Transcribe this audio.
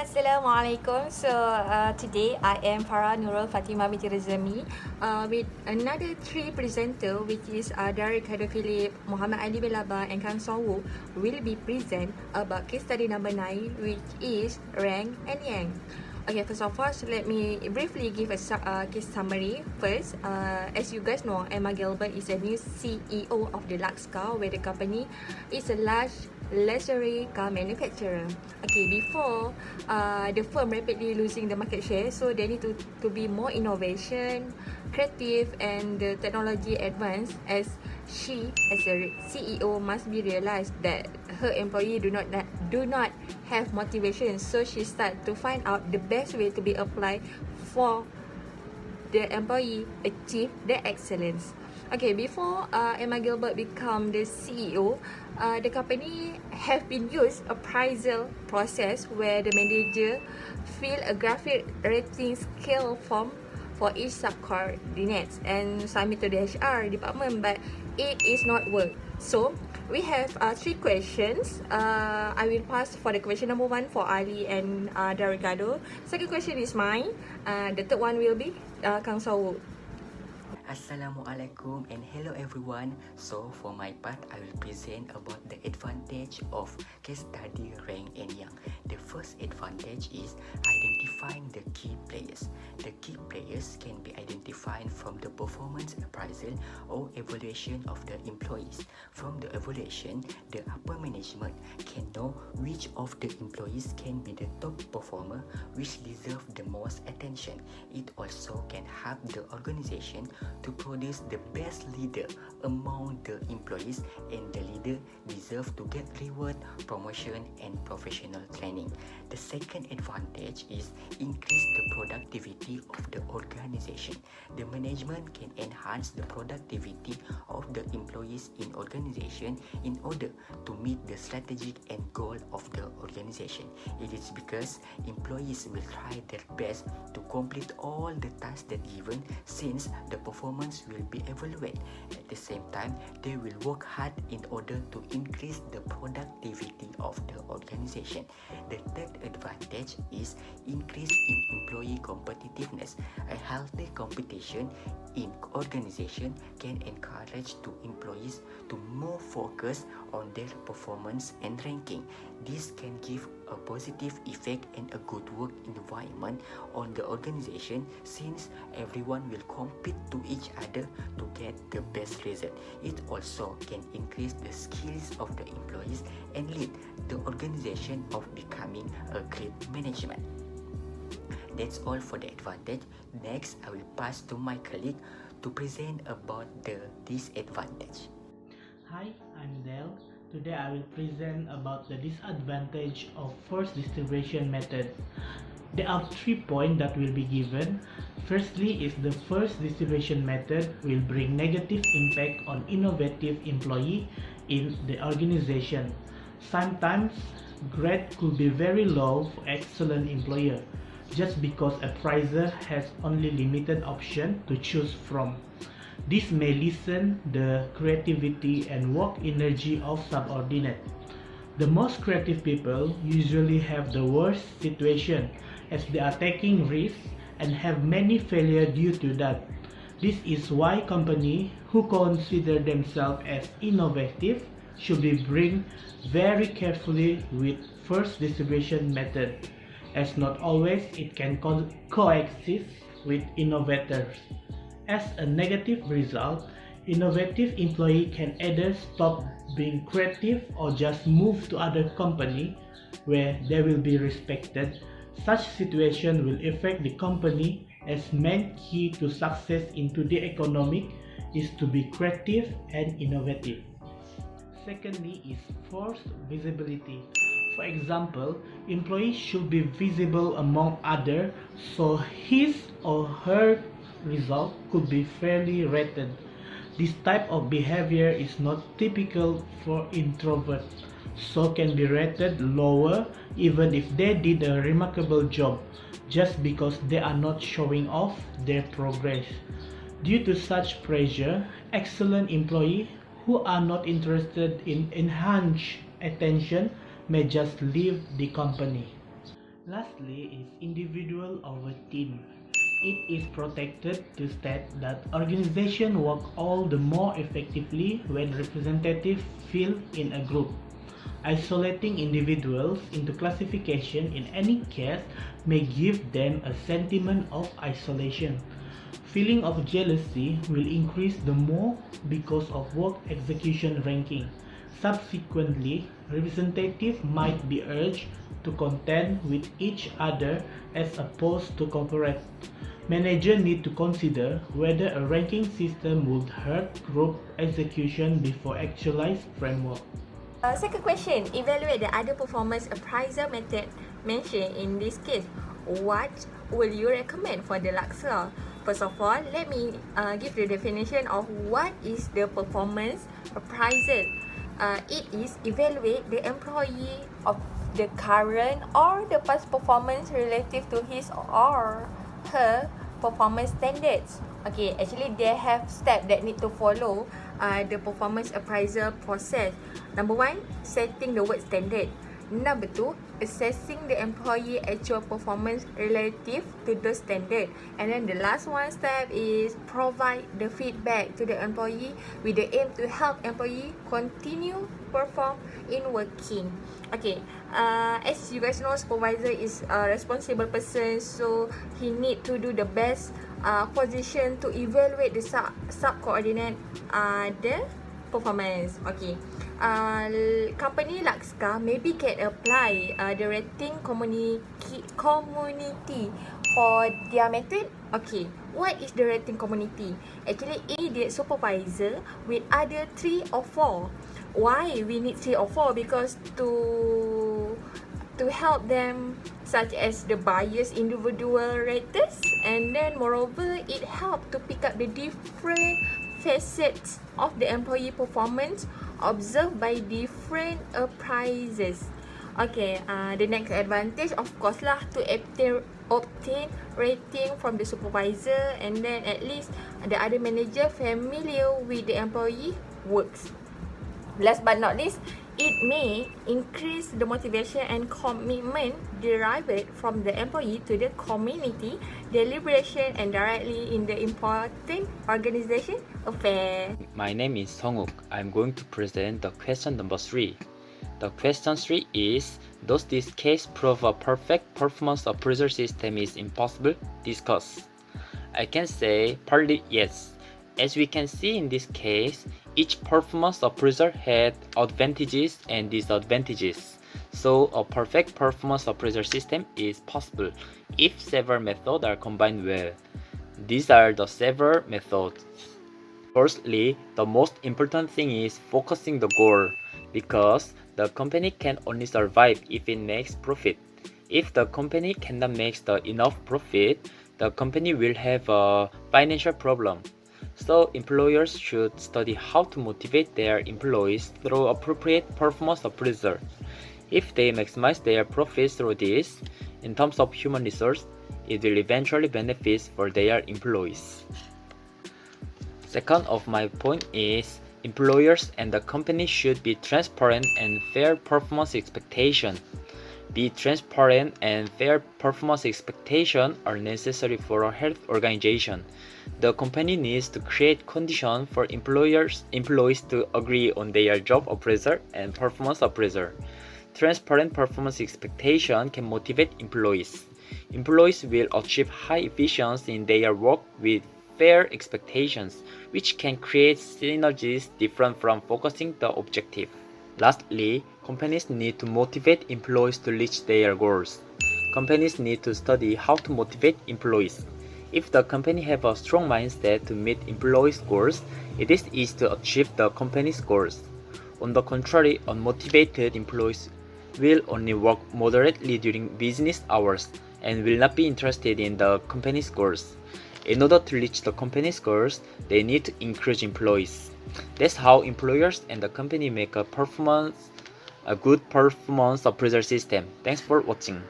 Assalamualaikum. Today I am Farah Nurul Fatimah binti Razami with another three presenter, which is Derek Hado Philip, Muhammad Ali Belaba and Kang Song Woo will be present about case study number 9, which is Rank and Yank. Okay, first of all, so let me briefly give a case summary. First, as you guys know, Emma Gilbert is a new CEO of the Lux Car, where the company is a large luxury car manufacturer. Okay, before the firm rapidly losing the market share, so they need to be more innovation, creative, and the technology advanced, as she as a CEO must be realized that her employee do not have motivation, so she start to find out the best way to be applied for the employee achieve the excellence. Okay, before Emma Gilbert become the CEO, the company have been used appraisal process where the manager fill a graphic rating scale form for each subcoordinates and submit to the HR department, but it is not work. So we have three questions. I will pass for the question number 1 for Ali and Darigado. Second question is mine. The third one will be Kang Sawu. Assalamualaikum and hello everyone. So for my part, I will present about the advantage of case study Rank and Yank. The first advantage is identifying the key players. The key players can be identified from the performance appraisal or evaluation of the employees. From the evaluation, the upper management can know which of the employees can be the top performer, which deserve the most attention. It also can help the organization to produce the best leader among the employees, and the leader deserve to get reward, promotion and professional training. The second advantage is increase the productivity of the organization. The management can enhance the productivity of the employees in organization in order to meet the strategic and goal of the organization. It is because employees will try their best to complete all the tasks that given, since the performance will be evaluated. At the same time, they will work hard in order to increase the productivity of the organization. The third advantage is increase in employee competitiveness. A healthy competition in organization can encourage to employees to more focus on their performance and ranking. This can give a positive effect and a good work environment on the organization, since everyone will compete to each other to get the best result. It also can increase the skills of the employees and lead the organization of becoming a great management. That's all for the advantage. Next, I will pass to my colleague to present about the disadvantage. Hi, I'm Del. Today I will present about the disadvantage of forced distribution method. There are 3 points that will be given. Firstly is the forced distribution method will bring negative impact on innovative employee in the organization. Sometimes grade could be very low for excellent employer, just because a appraiser has only limited option to choose from. This may lessen the creativity and work energy of subordinate. The most creative people usually have the worst situation, as they are taking risks and have many failures due to that. This is why companies who consider themselves as innovative should be bring very carefully with first distribution method, as not always it can coexist with innovators. As a negative result, innovative employee can either stop being creative or just move to other company where they will be respected. Such situation will affect the company, as main key to success into the economic is to be creative and innovative. Secondly is forced visibility. For example, employees should be visible among others, so his or her result could be fairly rated. This type of behavior is not typical for introverts, so can be rated lower even if they did a remarkable job, just because they are not showing off their progress. Due to such pressure, excellent employees who are not interested in enhanced attention may just leave the company. Lastly is individual over team. It is protected to state that organizations work all the more effectively when representatives feel in a group. Isolating individuals into classification in any case may give them a sentiment of isolation. Feeling of jealousy will increase the more because of work execution ranking. Subsequently, representatives might be urged to contend with each other as opposed to cooperate. Managers need to consider whether a ranking system would hurt group execution before actualized framework. Second question, evaluate the other performance appraisal method mentioned in this case. What will you recommend for the Laksa? First of all, let me give the definition of what is the performance appraisal. It is evaluate the employee of the current or the past performance relative to his or her performance standards. Okay, actually they have steps that need to follow the performance appraisal process. Number one, setting the word standard. Number two, assessing the employee actual performance relative to the standard. And then the last one step is provide the feedback to the employee with the aim to help employee continue perform in working. Okay, as you guys know, supervisor is a responsible person, so he need to do the best position to evaluate the subordinate the performance. Okay, company Lakska maybe can apply the rating community for their method. Okay, what is the rating community? Actually, immediate supervisor with other 3 or 4. Why we need 3 or 4? Because to help them, such as the bias individual raters, and then moreover it help to pick up the different facets of the employee performance observed by different appraisers. Okay, the next advantage of course lah to obtain rating from the supervisor, and then at least the other manager familiar with the employee works. Last but not least, it may increase the motivation and commitment derived from the employee to the community, deliberation, and directly in the important organization affair. My name is Songuk. I'm going to present the question number 3. The question 3 is, does this case prove a perfect performance appraisal system is impossible? Discuss. I can say partly yes. As we can see in this case, each performance appraiser had advantages and disadvantages. So a perfect performance appraisal system is possible if several methods are combined well. These are the several methods. Firstly, the most important thing is focusing the goal, because the company can only survive if it makes profit. If the company cannot make enough profit, the company will have a financial problem. So employers should study how to motivate their employees through appropriate performance appraisal. If they maximize their profits through this, in terms of human resource, it will eventually benefit for their employees. Second of my point is, employers and the company should be transparent and fair performance expectation. Be transparent and fair performance expectation are necessary for a health organization. The company needs to create conditions for employees to agree on their job appraisal and performance appraisal. Transparent performance expectation can motivate employees. Employees will achieve high efficiency in their work with fair expectations, which can create synergies different from focusing the objective. Lastly, companies need to motivate employees to reach their goals. Companies need to study how to motivate employees. If the company have a strong mindset to meet employees' goals, it is easy to achieve the company's goals. On the contrary, unmotivated employees will only work moderately during business hours and will not be interested in the company's goals. In order to reach the company's goals, they need to encourage employees. That's how employers and the company make a good performance appraisal system. Thanks for watching.